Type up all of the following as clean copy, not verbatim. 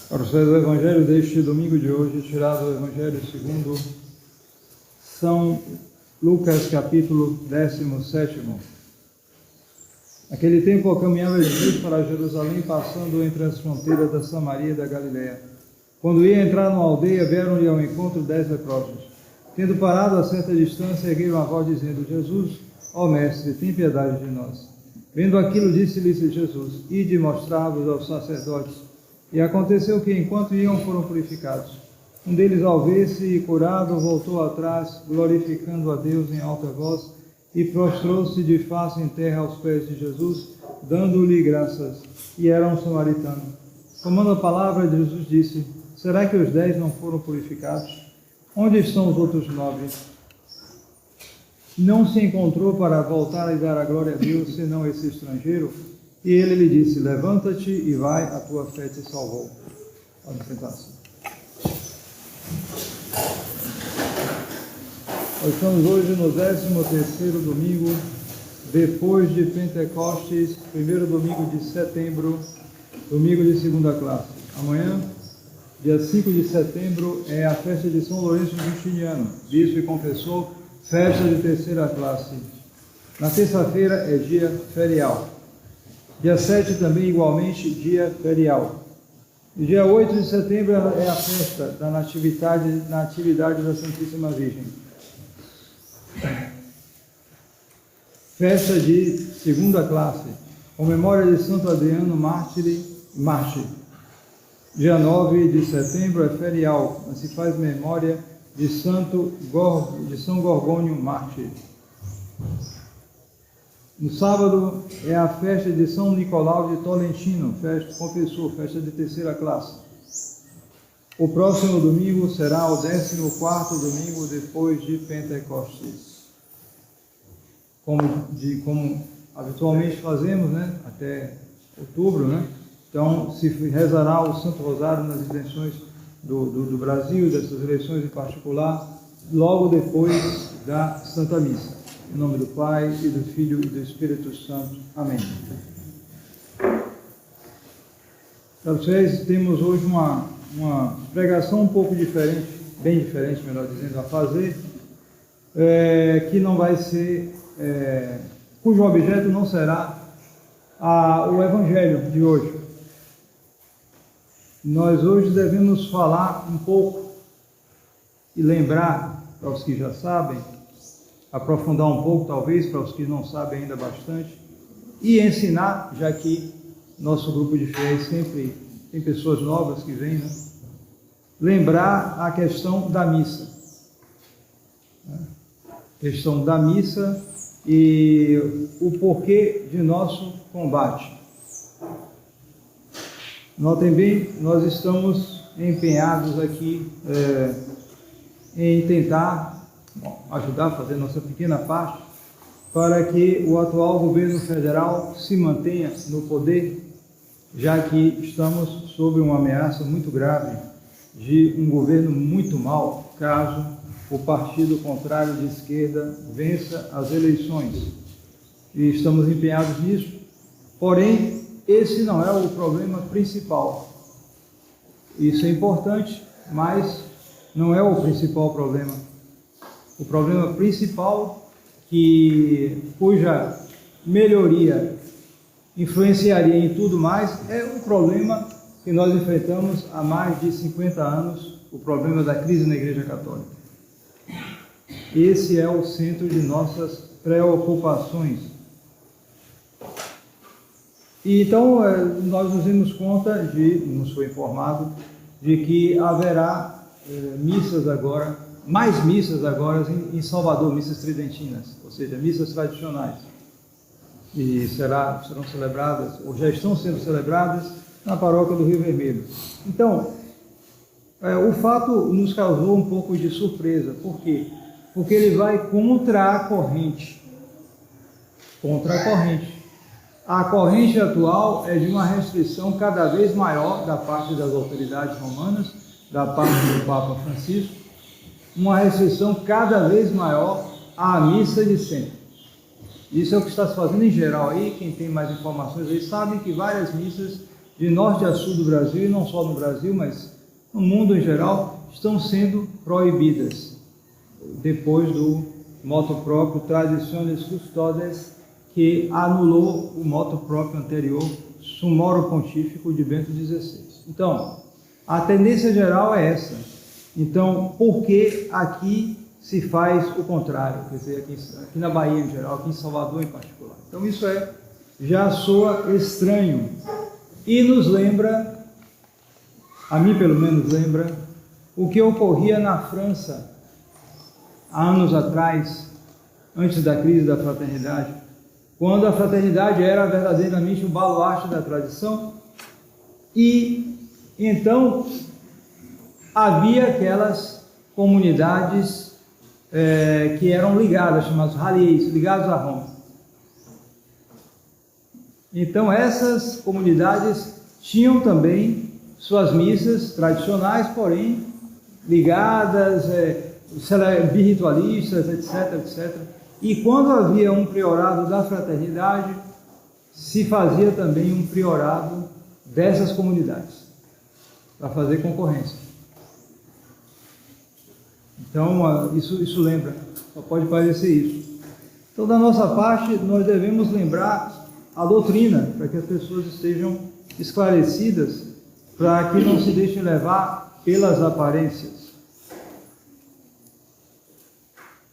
Para o Evangelho deste domingo de hoje, tirado do Evangelho segundo São Lucas, capítulo 17. Naquele tempo, caminhava Jesus para Jerusalém, passando entre as fronteiras da Samaria e da Galileia. Quando ia entrar numa aldeia, vieram-lhe ao encontro 10 leprosos. Tendo parado a certa distância, ergueram a voz, dizendo: Jesus, ó Mestre, tem piedade de nós. Vendo aquilo, disse-lhes Jesus: Ide mostrar-vos aos sacerdotes. E aconteceu que, enquanto iam, foram purificados. Um deles, ao ver-se curado, voltou atrás, glorificando a Deus em alta voz, e prostrou-se de face em terra aos pés de Jesus, dando-lhe graças. E era um samaritano. Tomando a palavra, Jesus disse: Será que os 10 não foram purificados? Onde estão os outros 9? Não se encontrou para voltar e dar a glória a Deus, senão esse estrangeiro? E ele lhe disse: Levanta-te e vai, a tua fé te salvou. Pode sentar-se. Nós estamos hoje no 13º domingo, depois de Pentecostes, primeiro domingo de setembro, domingo de segunda classe. Amanhã, dia 5 de setembro, é a festa de São Lourenço Justiniano, bispo e confessor, festa de terceira classe. Na terça-feira é dia ferial. Dia 7 também, igualmente, dia ferial. E dia 8 de setembro é a festa da Natividade da Santíssima Virgem. Festa de segunda classe, com memória de Santo Adriano Mártir. Dia 9 de setembro é ferial, mas se faz memória de São Gorgônio Mártir. No sábado é a festa de São Nicolau de Tolentino, confessor, festa de terceira classe. O próximo domingo será o 14º domingo depois de Pentecostes. Como habitualmente fazemos, né? Até outubro, né? Então se rezará o Santo Rosário nas intenções do Brasil, dessas eleições em particular, logo depois da Santa Missa. Em nome do Pai, e do Filho, e do Espírito Santo. Amém. Para vocês, temos hoje uma pregação um pouco diferente, bem diferente, melhor dizendo, a fazer, que não vai ser, cujo objeto não será o Evangelho de hoje. Nós hoje devemos falar um pouco e lembrar, para os que já sabem, aprofundar um pouco, talvez, para os que não sabem ainda bastante, e ensinar, já que nosso grupo de fiéis sempre tem pessoas novas que vêm, né? Lembrar a questão da missa. Questão da missa e o porquê de nosso combate. Notem bem, nós estamos empenhados aqui em tentar ajudar a fazer nossa pequena parte para que o atual governo federal se mantenha no poder, já que estamos sob uma ameaça muito grave de um governo muito mau, caso o partido contrário de esquerda vença as eleições. E estamos empenhados nisso, porém, esse não é o problema principal. Isso é importante, mas não é o principal problema. O problema principal, cuja melhoria influenciaria em tudo mais, é o problema que nós enfrentamos há mais de 50 anos, o problema da crise na Igreja Católica. Esse é o centro de nossas preocupações. E então, nós nos dimos conta nos foi informado, de que haverá missas agora, mais missas agora em Salvador, missas tridentinas, ou seja, missas tradicionais. E serão celebradas, ou já estão sendo celebradas, na paróquia do Rio Vermelho. Então, o fato nos causou um pouco de surpresa. Por quê? Porque ele vai contra a corrente. Contra a corrente. A corrente atual é de uma restrição cada vez maior da parte das autoridades romanas, da parte do Papa Francisco, uma restrição cada vez maior à missa de sempre. Isso é o que está se fazendo em geral aí. Quem tem mais informações aí sabe que várias missas de norte a sul do Brasil, e não só no Brasil, mas no mundo em geral, estão sendo proibidas, depois do motu proprio Traditionis Custodes, que anulou o motu proprio anterior, Summorum Pontífico de Bento XVI. Então, a tendência geral é essa. Então, por que aqui se faz o contrário? Quer dizer, aqui na Bahia em geral, aqui em Salvador em particular. Então, isso já soa estranho e nos lembra, a mim pelo menos lembra, o que ocorria na França há anos atrás, antes da crise da fraternidade, quando a fraternidade era verdadeiramente um baluarte da tradição, e então havia aquelas comunidades que eram ligadas, chamadas rallies, ligados a Roma. Então essas comunidades tinham também suas missas tradicionais, porém ligadas, birritualistas, etc, etc. E quando havia um priorado da fraternidade, se fazia também um priorado dessas comunidades, para fazer concorrência. Então, isso lembra, só pode parecer isso. Então, da nossa parte, nós devemos lembrar a doutrina, para que as pessoas estejam esclarecidas, para que não se deixem levar pelas aparências.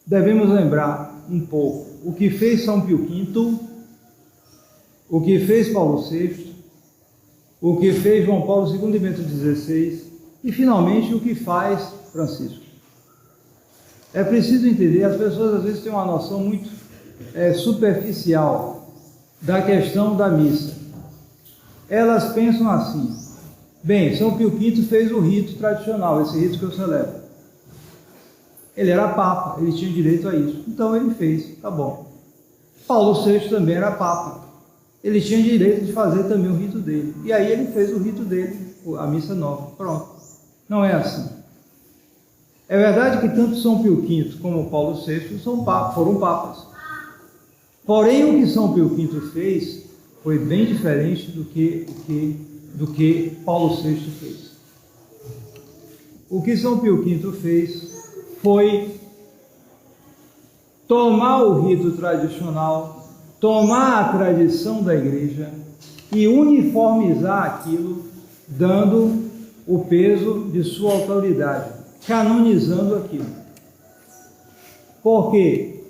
Devemos lembrar um pouco o que fez São Pio V, o que fez Paulo VI, o que fez João Paulo II e Bento XVI, e finalmente o que faz Francisco. É preciso entender, as pessoas às vezes têm uma noção muito superficial da questão da missa. Elas pensam assim: bem, São Pio V fez o rito tradicional, esse rito que eu celebro. Ele era papa, ele tinha direito a isso, então ele fez, tá bom. Paulo VI também era papa, ele tinha direito de fazer também o rito dele, e aí ele fez o rito dele, a missa nova, pronto. Não é assim. É verdade que tanto São Pio V como Paulo VI foram papas, porém o que São Pio V fez foi bem diferente do que Paulo VI fez. O que São Pio V fez foi tomar o rito tradicional, tomar a tradição da igreja e uniformizar aquilo, dando o peso de sua autoridade, canonizando aquilo. Porque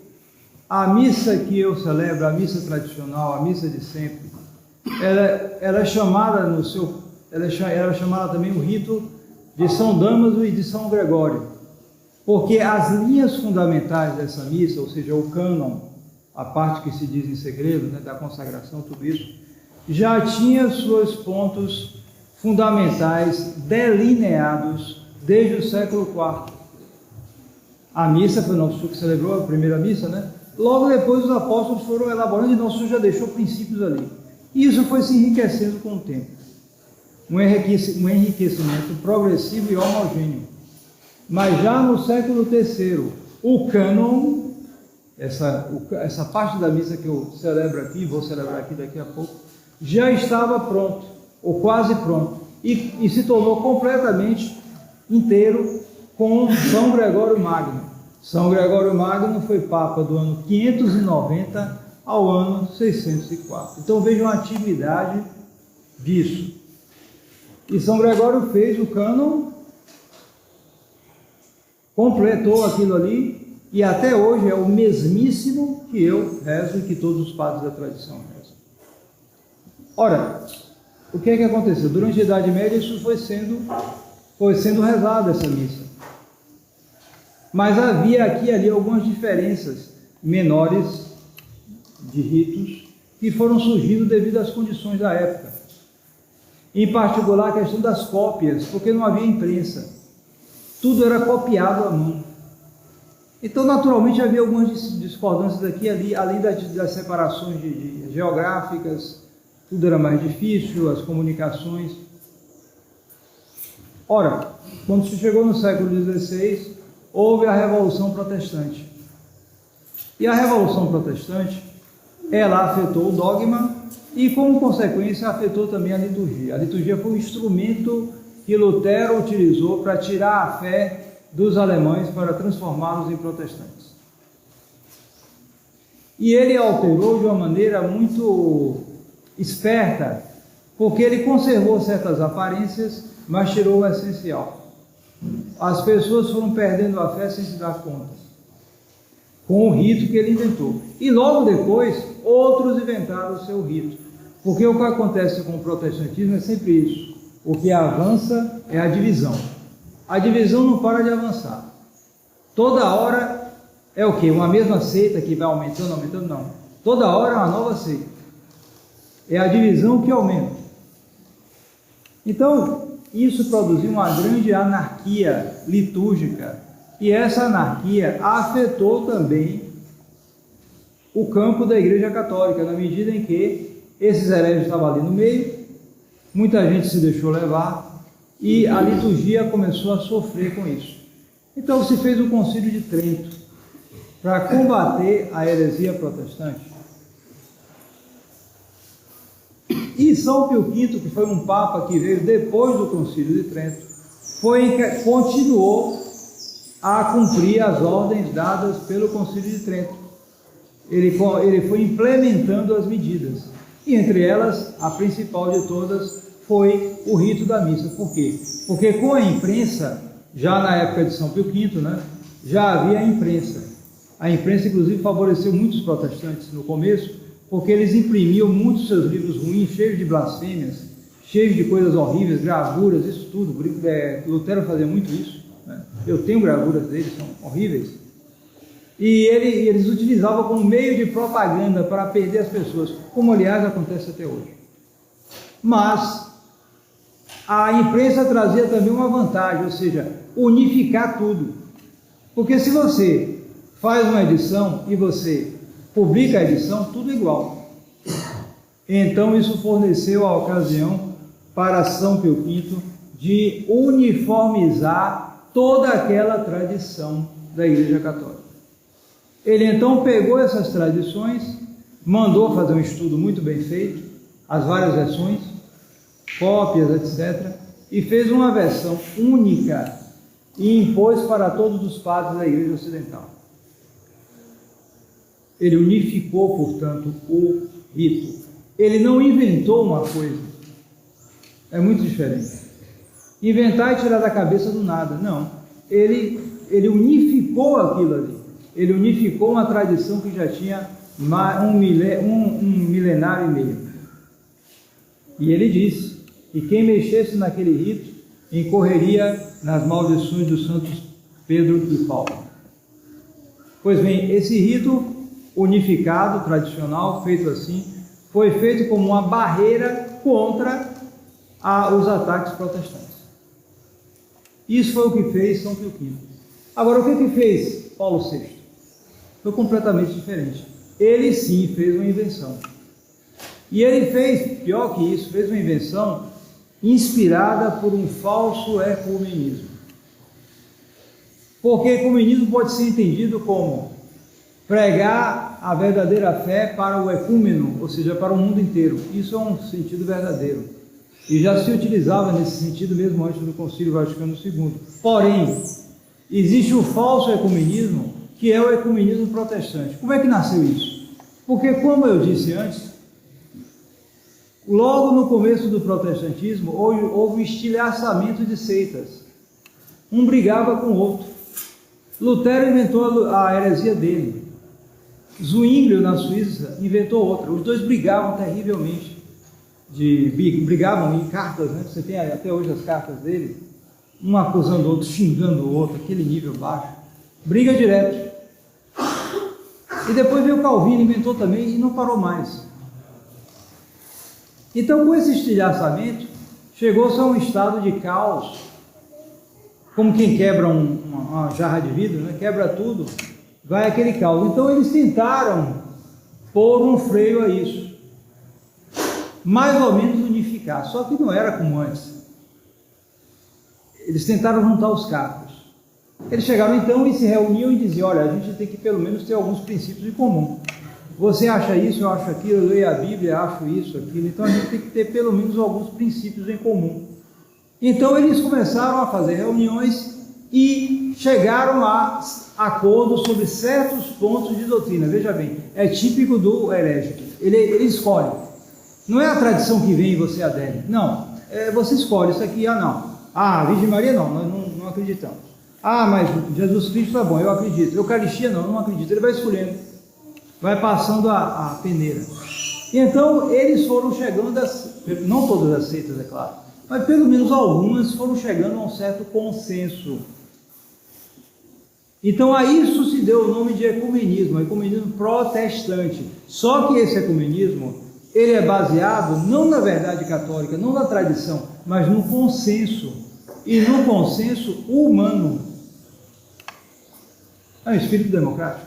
a missa que eu celebro, a missa tradicional, a missa de sempre, ela é chamada era chamada também o rito de São Damaso e de São Gregório, porque as linhas fundamentais dessa missa, ou seja, o cânon, a parte que se diz em segredo, né, da consagração, tudo isso, já tinha seus pontos fundamentais delineados desde o século IV. A missa foi Nosso Senhor que celebrou a primeira missa, né? Logo depois os apóstolos foram elaborando e Nosso Senhor já deixou princípios ali. E isso foi se enriquecendo com o tempo. Um enriquecimento progressivo e homogêneo. Mas já no século III, o cânon, essa parte da missa que eu celebro aqui, vou celebrar aqui daqui a pouco, já estava pronto, ou quase pronto, e se tornou completamente inteiro com São Gregório Magno. São Gregório Magno foi Papa do ano 590 ao ano 604. Então vejam a atividade disso. E São Gregório fez o cânon, completou aquilo ali, e até hoje é o mesmíssimo que eu rezo e que todos os padres da tradição rezam. Ora, o que é que aconteceu? Durante a Idade Média isso foi sendo rezado, essa missa. Mas havia aqui e ali algumas diferenças menores de ritos que foram surgindo devido às condições da época. Em particular a questão das cópias, porque não havia imprensa. Tudo era copiado à mão. Então, naturalmente, havia algumas discordâncias aqui e ali, além das separações geográficas, tudo era mais difícil, as comunicações. Ora, quando se chegou no século XVI, houve a Revolução Protestante. E a Revolução Protestante, ela afetou o dogma e, como consequência, afetou também a liturgia. A liturgia foi um instrumento que Lutero utilizou para tirar a fé dos alemães, para transformá-los em protestantes. E ele alterou de uma maneira muito esperta, porque ele conservou certas aparências, mas tirou o essencial. As pessoas foram perdendo a fé sem se dar conta, com o rito que ele inventou. E logo depois, outros inventaram o seu rito. Porque o que acontece com o protestantismo é sempre isso. O que avança é a divisão. A divisão não para de avançar. Toda hora é o quê? Uma mesma seita que vai aumentando, aumentando? Não. Toda hora é uma nova seita. É a divisão que aumenta. Então, isso produziu uma grande anarquia litúrgica. E essa anarquia afetou também o campo da Igreja Católica, na medida em que esses hereges estavam ali no meio, muita gente se deixou levar e a liturgia começou a sofrer com isso. Então se fez o Concílio de Trento para combater a heresia protestante. E São Pio V, que foi um papa que veio depois do Concílio de Trento, continuou a cumprir as ordens dadas pelo Concílio de Trento. Ele foi implementando as medidas, e entre elas, a principal de todas foi o rito da missa. Por quê? Porque com a imprensa, já na época de São Pio V, já havia a imprensa. A imprensa, inclusive, favoreceu muitos protestantes no começo, porque eles imprimiam muitos seus livros ruins, cheios de blasfêmias, cheios de coisas horríveis, gravuras, isso tudo. Lutero fazia muito isso. Eu tenho gravuras deles, são horríveis. E eles utilizavam como meio de propaganda para perder as pessoas, como aliás acontece até hoje. Mas a imprensa trazia também uma vantagem, ou seja, unificar tudo. Porque se você faz uma edição e você publica a edição, tudo igual. Então isso forneceu a ocasião para São Pio V de uniformizar toda aquela tradição da Igreja Católica. Ele então pegou essas tradições, mandou fazer um estudo muito bem feito, as várias versões, cópias, etc., e fez uma versão única e impôs para todos os padres da Igreja Ocidental. Ele unificou, portanto, o rito. Ele não inventou uma coisa. É muito diferente. Inventar e tirar da cabeça do nada. Não. Ele unificou aquilo ali. Ele unificou uma tradição que já tinha um milenário e meio. E ele disse que quem mexesse naquele rito incorreria nas maldições dos santos Pedro e Paulo. Pois bem, esse rito unificado, tradicional, feito assim, foi feito como uma barreira contra os ataques protestantes. Isso foi o que fez São Pio V. Agora, o que fez Paulo VI? Foi completamente diferente. Ele sim fez uma invenção. E ele fez, pior que isso, fez uma invenção inspirada por um falso ecumenismo. Porque ecumenismo pode ser entendido como pregar a verdadeira fé para o ecúmeno, ou seja, para o mundo inteiro. Isso é um sentido verdadeiro. E já se utilizava nesse sentido mesmo antes do Concílio Vaticano II. Porém, existe o falso ecumenismo, que é o ecumenismo protestante. Como é que nasceu isso? Porque, como eu disse antes, logo no começo do protestantismo houve um estilhaçamento de seitas. Um brigava com o outro. Lutero inventou a heresia dele. Zwinglio, na Suíça, inventou outra. Os dois brigavam terrivelmente. Brigavam em cartas, né? Você tem até hoje as cartas dele. Um acusando o outro, xingando o outro, aquele nível baixo. Briga direto. E depois veio Calvino, inventou também e não parou mais. Então, com esse estilhaçamento, chegou-se a um estado de caos, como quem quebra uma jarra de vidro, né? Quebra tudo, vai aquele caos. Então, eles tentaram pôr um freio a isso, mais ou menos unificar, só que não era como antes. Eles tentaram juntar os cacos. Eles chegaram então e se reuniam e diziam: olha, a gente tem que pelo menos ter alguns princípios em comum. você acha isso, eu acho aquilo, eu leio a Bíblia, acho isso, aquilo. Então a gente tem que ter pelo menos alguns princípios em comum. Então eles começaram a fazer reuniões e chegaram a acordos sobre certos pontos de doutrina. Veja bem, é típico do herege. Ele escolhe. Não é a tradição que vem e você adere. Não, você escolhe isso aqui, não. Virgem Maria não, nós não acreditamos. Mas Jesus Cristo tá bom, eu acredito. Eucaristia não acredito. Ele vai escolhendo, vai passando a peneira. Então eles foram chegando, não todas as seitas, é claro, mas pelo menos algumas foram chegando a um certo consenso. Então a isso se deu o nome de ecumenismo protestante. Só que esse ecumenismo, ele é baseado não na verdade católica, não na tradição, mas no consenso, e no consenso humano. É um espírito democrático.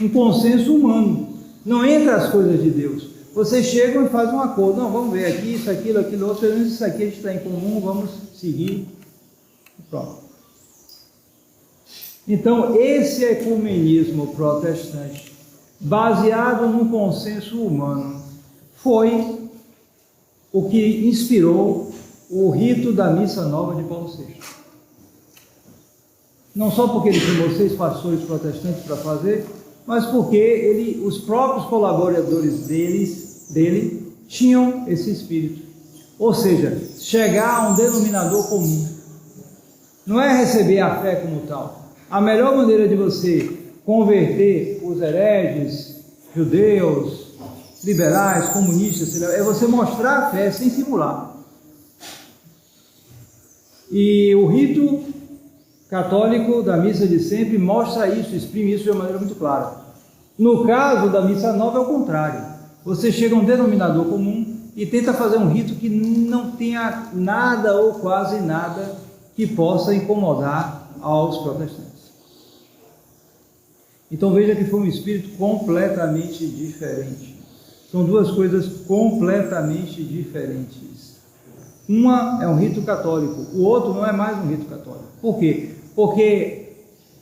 Um consenso humano. Não entra as coisas de Deus. Vocês chegam e fazem um acordo. Não, vamos ver aqui, isso, aquilo, aquilo outro. Pelo menos isso aqui a gente está em comum, vamos seguir. Pronto. Então, esse ecumenismo protestante, baseado no consenso humano, foi o que inspirou o rito da Missa Nova de Paulo VI. Não só porque ele chamou 6 pastores protestantes para fazer, mas porque os próprios colaboradores dele tinham esse espírito. Ou seja, chegar a um denominador comum. Não é receber a fé como tal. A melhor maneira de você converter os hereges, judeus, liberais, comunistas, é você mostrar a fé sem simular. E o rito católico da missa de sempre mostra isso, exprime isso de uma maneira muito clara. No caso da missa nova é o contrário. Você chega a um denominador comum e tenta fazer um rito que não tenha nada ou quase nada que possa incomodar aos protestantes. Então veja que foi um espírito completamente diferente. São duas coisas completamente diferentes. Uma é um rito católico, o outro não é mais um rito católico. Por quê? Porque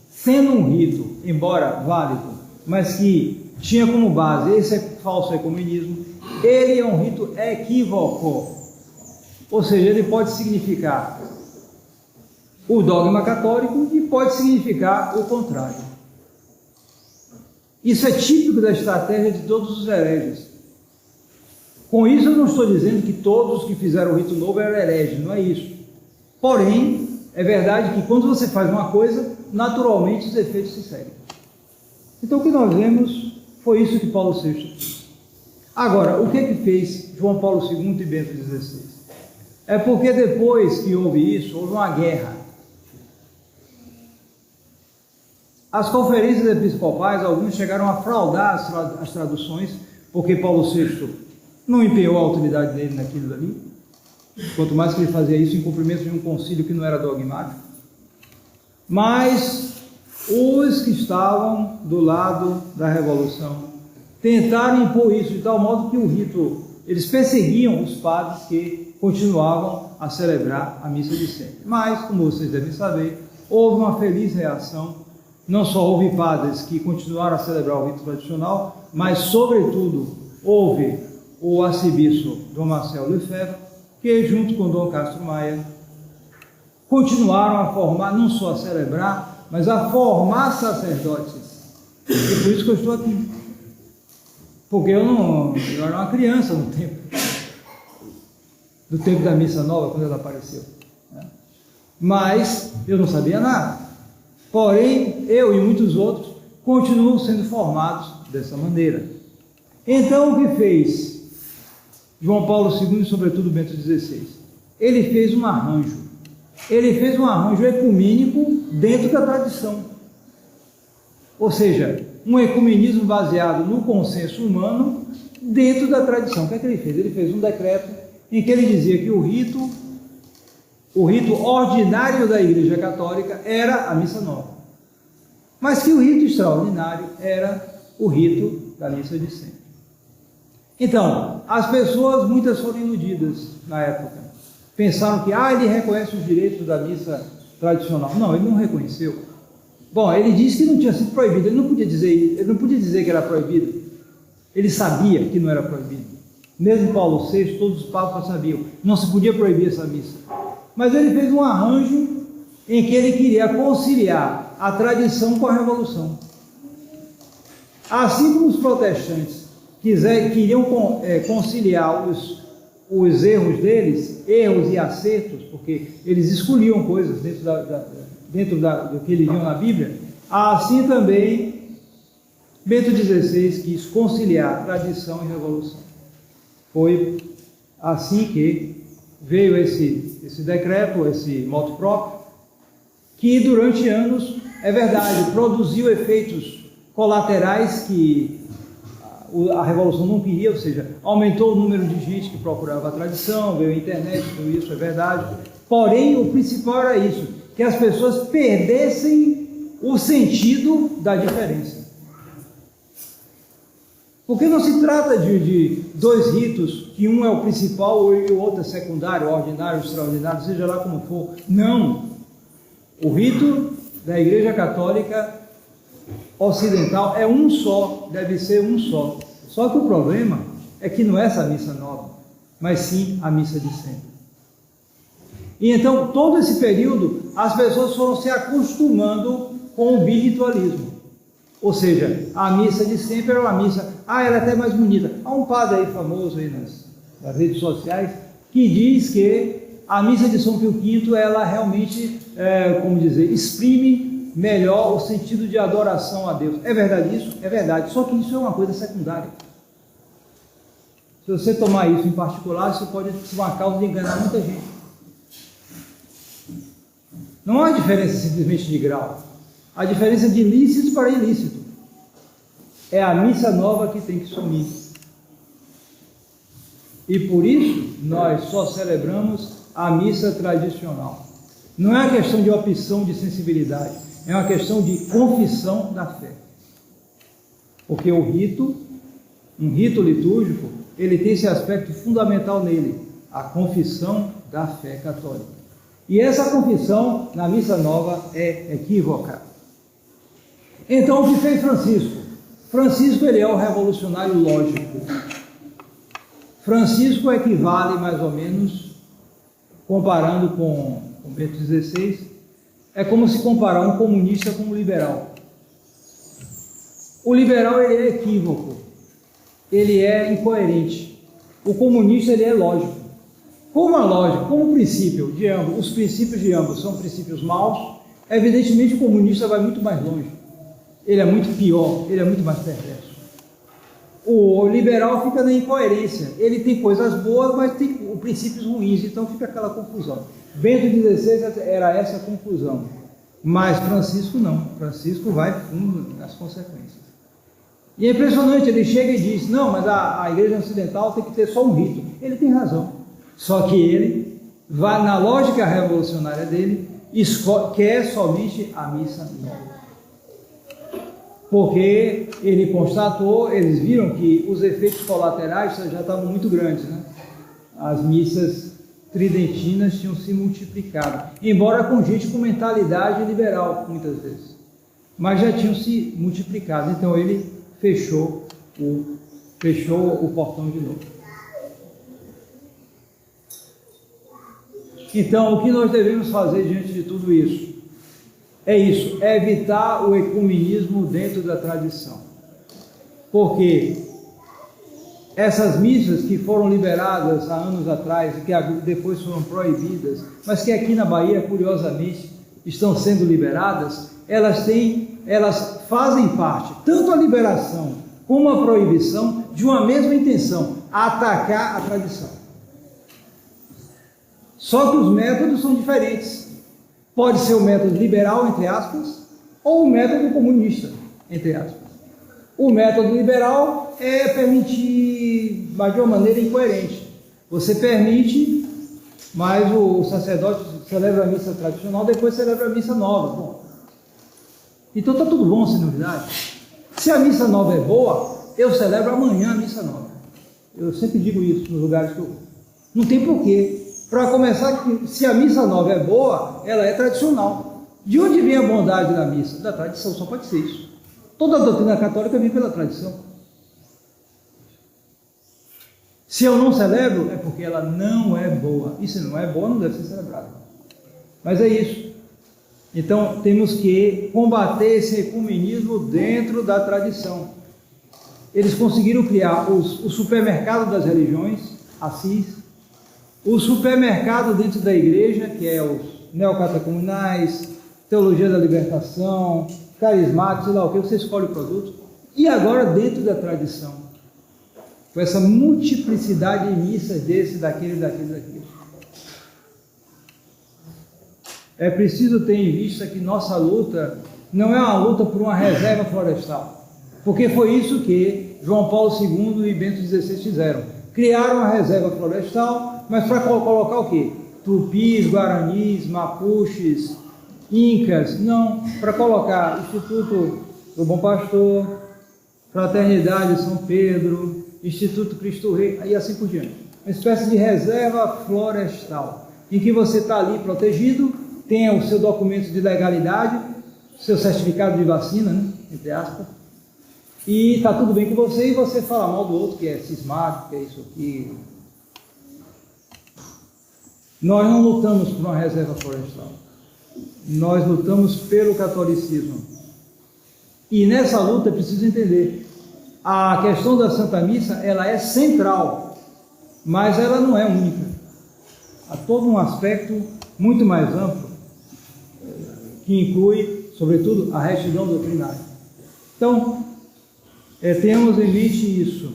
sendo um rito, embora válido, mas que tinha como base esse falso ecumenismo, ele é um rito equívoco. Ou seja, ele pode significar o dogma católico e pode significar o contrário. Isso é típico da estratégia de todos os hereges. Com isso eu não estou dizendo que todos que fizeram o rito novo eram hereges, não é isso. Porém, é verdade que quando você faz uma coisa, naturalmente os efeitos se seguem. Então o que nós vemos foi isso que Paulo VI fez. Agora, o que fez João Paulo II e Bento XVI? É porque depois que houve isso, houve uma guerra. As conferências episcopais, alguns chegaram a fraudar as traduções, porque Paulo VI não empenhou a autoridade dele naquilo ali, quanto mais que ele fazia isso em cumprimento de um concílio que não era dogmático. Mas os que estavam do lado da Revolução tentaram impor isso de tal modo que o rito, eles perseguiam os padres que continuavam a celebrar a missa de sempre. Mas, como vocês devem saber, houve uma feliz reação. Não só houve padres que continuaram a celebrar o rito tradicional, mas, sobretudo, houve o arcebispo Dom Marcel Lefebvre, que, junto com Dom Castro Maia, continuaram a formar, não só a celebrar, mas a formar sacerdotes. E por isso que eu estou aqui. Porque eu era uma criança no tempo da Missa Nova, quando ela apareceu. Mas eu não sabia nada. Porém, eu e muitos outros continuam sendo formados dessa maneira. Então, o que fez João Paulo II e, sobretudo, Bento XVI? Ele fez um arranjo. Ele fez um arranjo ecumênico dentro da tradição. Ou seja, um ecumenismo baseado no consenso humano dentro da tradição. O que é que ele fez? Ele fez um decreto em que ele dizia que o rito ordinário da Igreja Católica era a missa nova, mas que o rito extraordinário era o rito da missa de sempre. Então, as pessoas, muitas foram iludidas na época, pensaram que ele reconhece os direitos da missa tradicional. Não, ele não reconheceu. Bom, ele disse que não tinha sido proibido, ele não podia dizer que era proibido, Ele sabia que não era proibido. Mesmo Paulo VI, todos os papas sabiam, não se podia proibir essa missa. Mas ele fez um arranjo em que ele queria conciliar a tradição com a revolução. Assim como os protestantes queriam conciliar os erros deles, erros e acertos, porque eles escolhiam coisas dentro do que eles liam na Bíblia, assim também Bento XVI quis conciliar tradição e revolução. Foi assim que veio esse decreto, esse motu proprio, que durante anos, é verdade, produziu efeitos colaterais que a revolução não queria, ou seja, aumentou o número de gente que procurava a tradição, veio a internet, tudo isso é verdade. Porém, o principal era isso, que as pessoas perdessem o sentido da diferença. Porque não se trata de dois ritos, que um é o principal e o outro é secundário, ordinário, extraordinário, seja lá como for. Não. O rito da Igreja Católica Ocidental é um só, deve ser um só. Só que o problema é que não é essa missa nova, mas sim a missa de sempre. E então, todo esse período, as pessoas foram se acostumando com o birritualismo. Ou seja, a missa de sempre era uma missa, ela é até mais bonita. Há um padre aí famoso aí nas redes sociais que diz que a missa de São Pio V, ela realmente, exprime melhor o sentido de adoração a Deus. É verdade isso? É verdade. Só que isso é uma coisa secundária. Se você tomar isso em particular, isso pode ser uma causa de enganar muita gente. Não há diferença simplesmente de grau. A diferença de lícito para ilícito. É a missa nova que tem que sumir. E por isso, nós só celebramos a missa tradicional. Não é uma questão de opção de sensibilidade, é uma questão de confissão da fé. Porque um rito litúrgico, ele tem esse aspecto fundamental nele, a confissão da fé católica. E essa confissão, na missa nova, é equívoca. Então, o que fez Francisco? Francisco, ele é o revolucionário lógico. Francisco equivale, mais ou menos, comparando com Bento XVI, é como se comparar um comunista com um liberal. O liberal, ele é equívoco, ele é incoerente. O comunista, ele é lógico. Como a lógica, como o princípio de ambos, os princípios de ambos são princípios maus, evidentemente o comunista vai muito mais longe. Ele é muito pior, ele é muito mais perverso. O liberal fica na incoerência. Ele tem coisas boas, mas tem princípios ruins, então fica aquela confusão. Bento XVI era essa confusão, mas Francisco não. Francisco vai fundo nas consequências. E é impressionante, ele chega e diz, não, mas a Igreja Ocidental tem que ter só um rito. Ele tem razão. Só que ele vai na lógica revolucionária dele, quer somente a missa nova. Porque ele constatou, eles viram que os efeitos colaterais já estavam muito grandes, né? As missas tridentinas tinham se multiplicado, embora com gente com mentalidade liberal, muitas vezes, mas já tinham se multiplicado. Então ele fechou o portão de novo. Então, o que nós devemos fazer diante de tudo isso? É isso, é evitar o ecumenismo dentro da tradição. Porque essas missas que foram liberadas há anos atrás e que depois foram proibidas, mas que aqui na Bahia, curiosamente, estão sendo liberadas, elas fazem parte, tanto a liberação como a proibição, de uma mesma intenção, atacar a tradição. Só que os métodos são diferentes. Pode ser o método liberal, entre aspas, ou o método comunista, entre aspas. O método liberal é permitir, mas de uma maneira incoerente. Você permite, mas o sacerdote celebra a missa tradicional, depois celebra a missa nova. Bom, então está tudo bom, sem novidade. Se a missa nova é boa, eu celebro amanhã a missa nova. Eu sempre digo isso nos lugares que eu vou. Não tem porquê. Para começar, se a missa nova é boa, ela é tradicional. De onde vem a bondade da missa? Da tradição, só pode ser isso. Toda a doutrina católica vem pela tradição. Se eu não celebro, é porque ela não é boa. E se não é boa, não deve ser celebrada. Mas é isso. Então, temos que combater esse ecumenismo dentro da tradição. Eles conseguiram criar o supermercado das religiões, Assis, o supermercado dentro da igreja, que é os neocatecumenais, teologia da libertação, carismáticos, sei lá o que, você escolhe o produto, e agora dentro da tradição, com essa multiplicidade de missas desse, daquele. É preciso ter em vista que nossa luta não é uma luta por uma reserva florestal, porque foi isso que João Paulo II e Bento XVI fizeram. Criaram uma reserva florestal, mas para colocar o quê? Tupis, guaranis, mapuches, incas, não, para colocar Instituto do Bom Pastor, Fraternidade São Pedro, Instituto Cristo Rei, e assim por diante. Uma espécie de reserva florestal, em que você está ali protegido, tem o seu documento de legalidade, seu certificado de vacina, né, entre aspas, e está tudo bem com você, e você fala mal do outro, que é cismático, que é isso aqui. Nós não lutamos por uma reserva florestal, nós lutamos pelo catolicismo. E nessa luta é preciso entender, a questão da Santa Missa, ela é central, mas ela não é única. Há todo um aspecto muito mais amplo, que inclui, sobretudo, a retidão doutrinária. Então, temos em mente isso.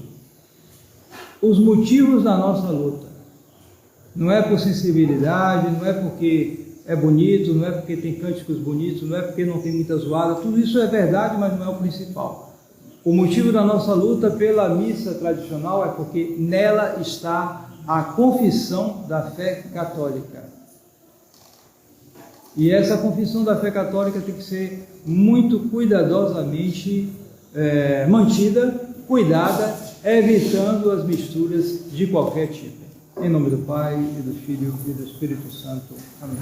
Os motivos da nossa luta. Não é por sensibilidade, não é porque é bonito, não é porque tem cânticos bonitos, não é porque não tem muita zoada. Tudo isso é verdade, mas não é o principal. O motivo da nossa luta pela missa tradicional é porque nela está a confissão da fé católica. E essa confissão da fé católica tem que ser muito cuidadosamente mantida, cuidada, evitando as misturas de qualquer tipo. Em nome do Pai, e do Filho, e do Espírito Santo. Amém.